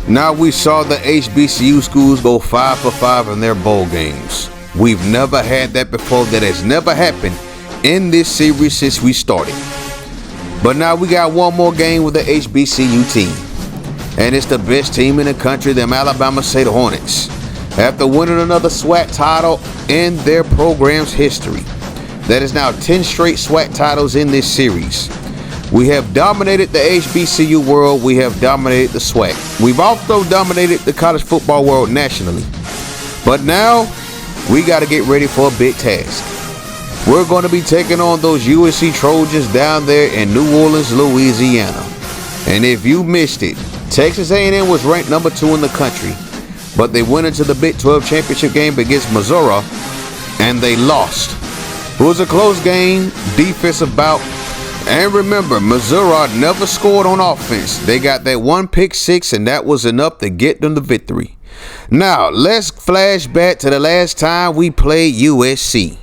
Now we saw the HBCU schools go 5 for 5 in their bowl games. We've never had that before. That has never happened in this series since we started. But now we got one more game with the HBCU team. And it's the best team in the country, them Alabama State Hornets. After winning another SWAC title in their program's history. That is now 10 straight SWAC titles in this series. We have dominated the HBCU world. We have dominated the SWAC. We've also dominated the college football world nationally. But now, we got to get ready for a big task. We're going to be taking on those USC Trojans down there in New Orleans, Louisiana. And if you missed it, Texas A&M was ranked number 2 in the country. But they went into the Big 12 championship game against Missouri, and they lost. It was a close game, defensive bout. And remember, Missouri never scored on offense. They got that one pick six, and that was enough to get them the victory. Now, let's flash back to the last time we played USC.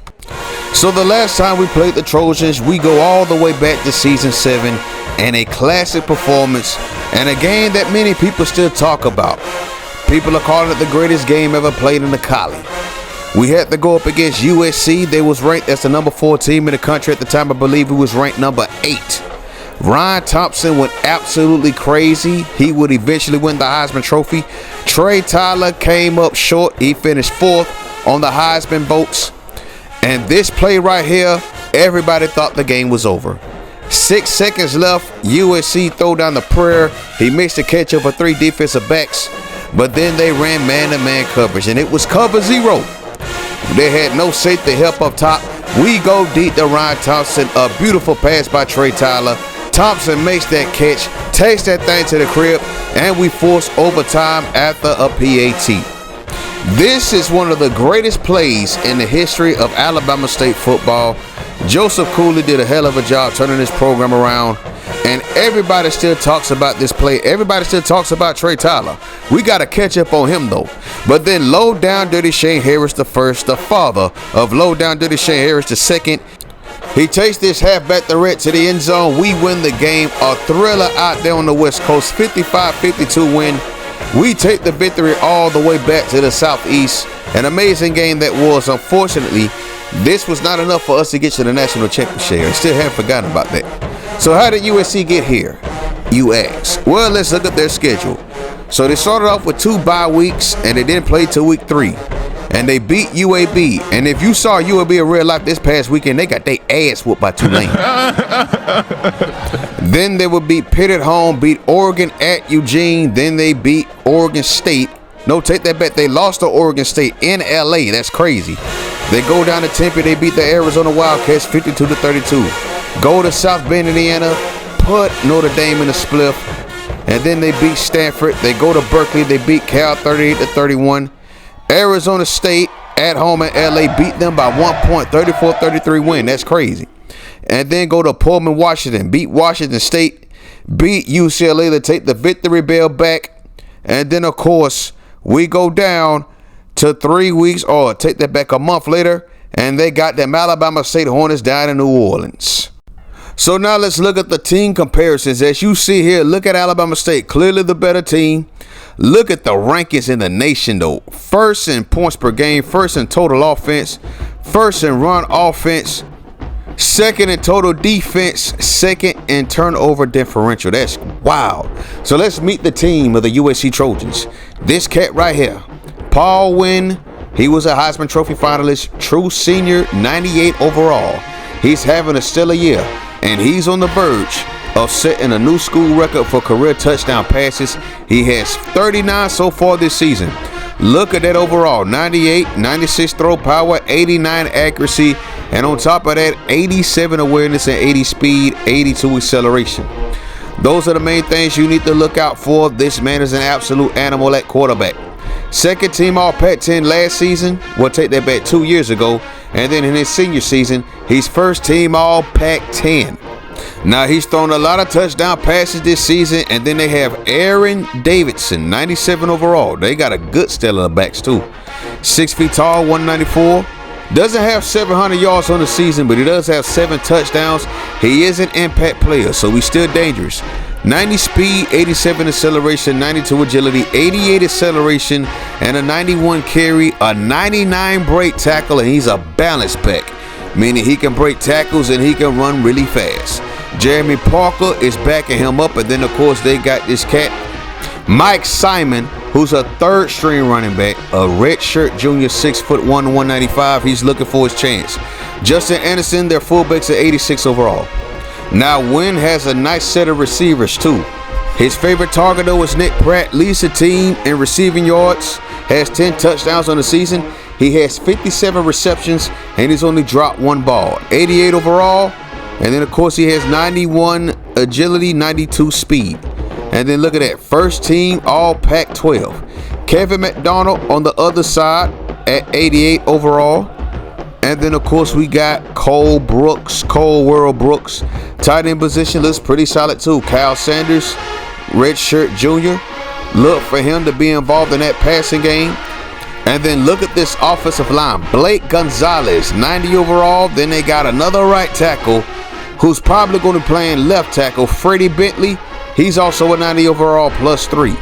So the last time we played the Trojans, we go all the way back to season 7, and a classic performance, and a game that many people still talk about. People are calling it the greatest game ever played in the College. We had to go up against USC. They was ranked as the number 4 team in the country at the time. I believe he was ranked number 8. Ryan Thompson went absolutely crazy. He would eventually win the Heisman Trophy. Trey Tyler came up short. He finished 4th on the Heisman votes. And this play right here, everybody thought the game was over. 6 seconds left. USC throw down the prayer. He missed the catch over 3 defensive backs. But then they ran man-to-man coverage, and it was cover 0. They had no safety help up top. We go deep to Ryan Thompson. A beautiful pass by Trey Tyler. Thompson makes that catch, takes that thing to the crib, and we force overtime after a PAT. This is one of the greatest plays in the history of Alabama State football. Joseph Cooley did a hell of a job turning this program around, and everybody still talks about this play. Everybody still talks about Trey Tyler. We got to catch up on him, though. But then Low Down Dirty Shane Harris the first, the father of Low Down Dirty Shane Harris the second, he takes this halfback threat to the end zone. We win the game. A thriller out there on the West Coast, 55-52 win. We take the victory all the way back to the Southeast. An amazing game that was. Unfortunately, this was not enough for us to get to the national championship. I still haven't forgotten about that. So how did USC get here, you ask? Well, let's look at their schedule. So they started off with 2 bye weeks, and they didn't play till week 3. And they beat UAB. And if you saw UAB in real life this past weekend, they got their ass whooped by Tulane. Then they would beat Pitt at home, beat Oregon at Eugene. Then they beat Oregon State. No, take that back. They lost to Oregon State in LA. That's crazy. They go down to Tempe. They beat the Arizona Wildcats 52-32. Go to South Bend, Indiana. Put Notre Dame in a spliff. And then they beat Stanford. They go to Berkeley. They beat Cal 38-31. Arizona State at home in LA beat them by 1 point, 34-33 win. That's crazy. And then go to Pullman, Washington. Beat Washington State. Beat UCLA to take the victory bell back. And then, of course, we go down to 3 weeks, or take that back a month later, and they got them Alabama State Hornets down in New Orleans. So now let's look at the team comparisons. As you see here, look at Alabama State, clearly the better team. Look at the rankings in the nation, though. First in points per game, first in total offense, first in run offense, second in total defense, second in turnover differential. That's wild. So let's meet the team of the USC Trojans. This cat right here, Paul Wynn. He was a Heisman Trophy finalist, true senior, 98 overall. He's having a stellar year, and he's on the verge of setting a new school record for career touchdown passes. He has 39 so far this season. Look at that overall, 98, 96 throw power, 89 accuracy, and on top of that, 87 awareness and 80 speed, 82 acceleration. Those are the main things you need to look out for. This man is an absolute animal at quarterback. Second team All Pac-10 last season. We'll take that back 2 years ago. And then in his senior season, he's first team All Pac-10. Now, he's thrown a lot of touchdown passes this season. And then they have Aaron Davidson, 97 overall. They got a good stellar backs too. 6 feet tall, 194. Doesn't have 700 yards on the season, but he does have 7 touchdowns. He is an impact player, so he's still dangerous. 90 speed, 87 acceleration, 92 agility, 88 acceleration, and a 91 carry, a 99 break tackle, and he's a balance back, meaning he can break tackles and he can run really fast. Jeremy Parker is backing him up, and then of course they got this cat, Mike Simon, who's a third string running back, a redshirt junior, 6'1", 195. He's looking for his chance. Justin Anderson, their fullbacks at 86 overall. Now, Wynn has a nice set of receivers, too. His favorite target, though, is Nick Pratt. Leads the team in receiving yards, has 10 touchdowns on the season. He has 57 receptions, and he's only dropped one ball. 88 overall, and then, of course, he has 91 agility, 92 speed. And then look at that, first team all Pac-12. Kevin McDonald on the other side at 88 overall. And then, of course, we got Cole World Brooks. Tight end position looks pretty solid, too. Kyle Sanders, redshirt junior. Look for him to be involved in that passing game. And then look at this offensive line. Blake Gonzalez, 90 overall. Then they got another right tackle who's probably going to be playing left tackle, Freddie Bentley. He's also a 90 overall +3.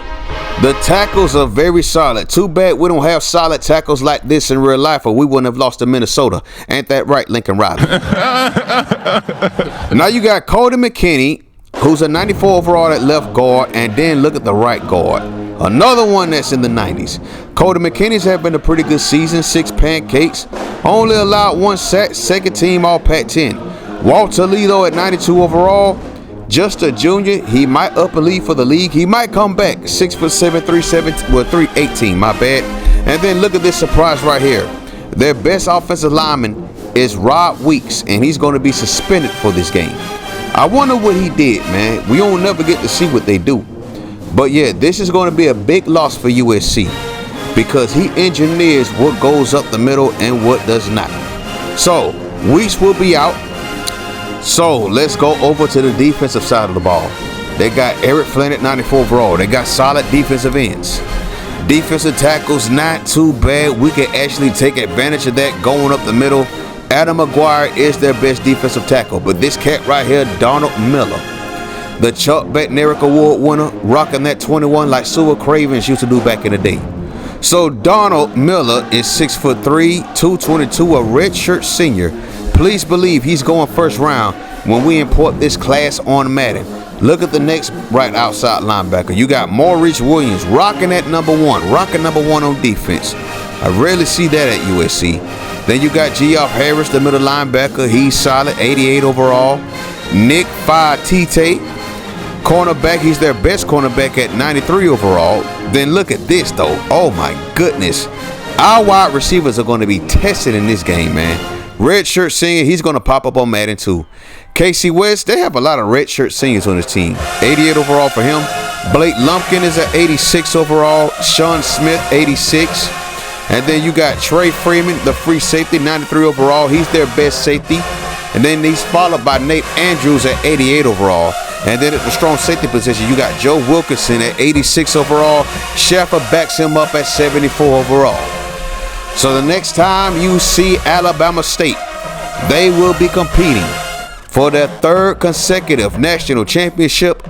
The tackles are very solid. Too bad we don't have solid tackles like this in real life, or we wouldn't have lost to Minnesota. Ain't that right, Lincoln Riley? Now you got Cody McKinney, who's a 94 overall at left guard, and then look at the right guard. Another one that's in the 90s. Cody McKinney's having a pretty good season, 6 pancakes. Only allowed 1 sack, second team all Pac-10. Walter Toledo at 92 overall. Just a junior, he might up a lead for the league. He might come back. 6'7", 318, my bad. And then look at this surprise right here. Their best offensive lineman is Rob Weeks, and he's going to be suspended for this game. I wonder what he did, man. We don't never get to see what they do. But yeah, this is going to be a big loss for USC because he engineers what goes up the middle and what does not. So Weeks will be out. So let's go over to the defensive side of the ball. They got Eric Flynn at 94 overall. They got solid defensive ends. Defensive tackles, not too bad. We can actually take advantage of that going up the middle. Adam McGuire is their best defensive tackle. But this cat right here, Donald Miller, the Chuck Bednarik Award winner, rocking that 21 like Sewell Cravens used to do back in the day. So Donald Miller is 6'3", 222, a redshirt senior. Please believe he's going first round when we import this class on Madden. Look at the next right outside linebacker. You got Maurice Williams rocking at number 1, rocking number 1 on defense. I rarely see that at USC. Then you got Geoff Harris, the middle linebacker. He's solid, 88 overall. Nick Faatite, cornerback. He's their best cornerback at 93 overall. Then look at this, though. Oh, my goodness. Our wide receivers are going to be tested in this game, man. Redshirt senior, he's going to pop up on Madden too. Casey West, they have a lot of redshirt seniors on this team. 88 overall for him. Blake Lumpkin is at 86 overall. Sean Smith, 86. And then you got Trey Freeman, the free safety, 93 overall. He's their best safety. And then he's followed by Nate Andrews at 88 overall. And then at the strong safety position, you got Joe Wilkinson at 86 overall. Sheffer backs him up at 74 overall. So the next time you see Alabama State, they will be competing for their 3rd consecutive national championship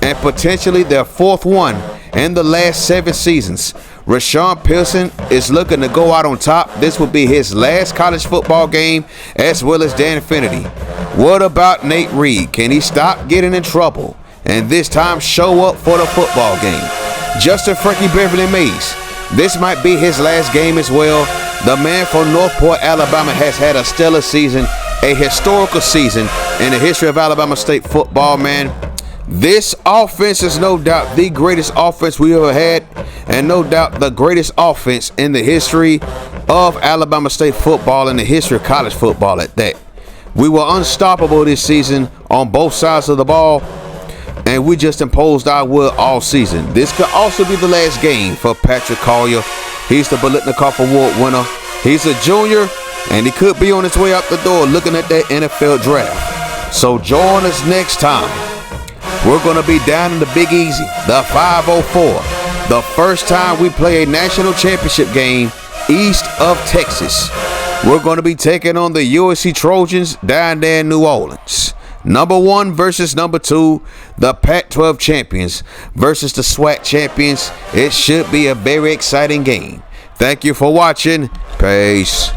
and potentially their 4th one in the last 7 seasons. Rashawn Pearson is looking to go out on top. This will be his last college football game, as well as Dan Finnerty. What about Nate Reed? Can he stop getting in trouble and this time show up for the football game? Justin Frankie Beverly Mays, this might be his last game as well. The man from Northport, Alabama, has had a stellar season, a historical season in the history of Alabama State football, man. This offense is no doubt the greatest offense we ever had, and no doubt the greatest offense in the history of Alabama State football and the history of college football at that. We were unstoppable this season on both sides of the ball, and we just imposed our will all season. This could also be the last game for Patrick Collier. He's the Biletnikoff Award winner. He's a junior, and he could be on his way out the door looking at that NFL draft. So join us next time. We're going to be down in the Big Easy, the 504. The first time we play a national championship game east of Texas. We're going to be taking on the USC Trojans down there in New Orleans. Number 1 versus number 2, the Pac-12 champions versus the SWAC champions. It should be a very exciting game. Thank you for watching. Peace.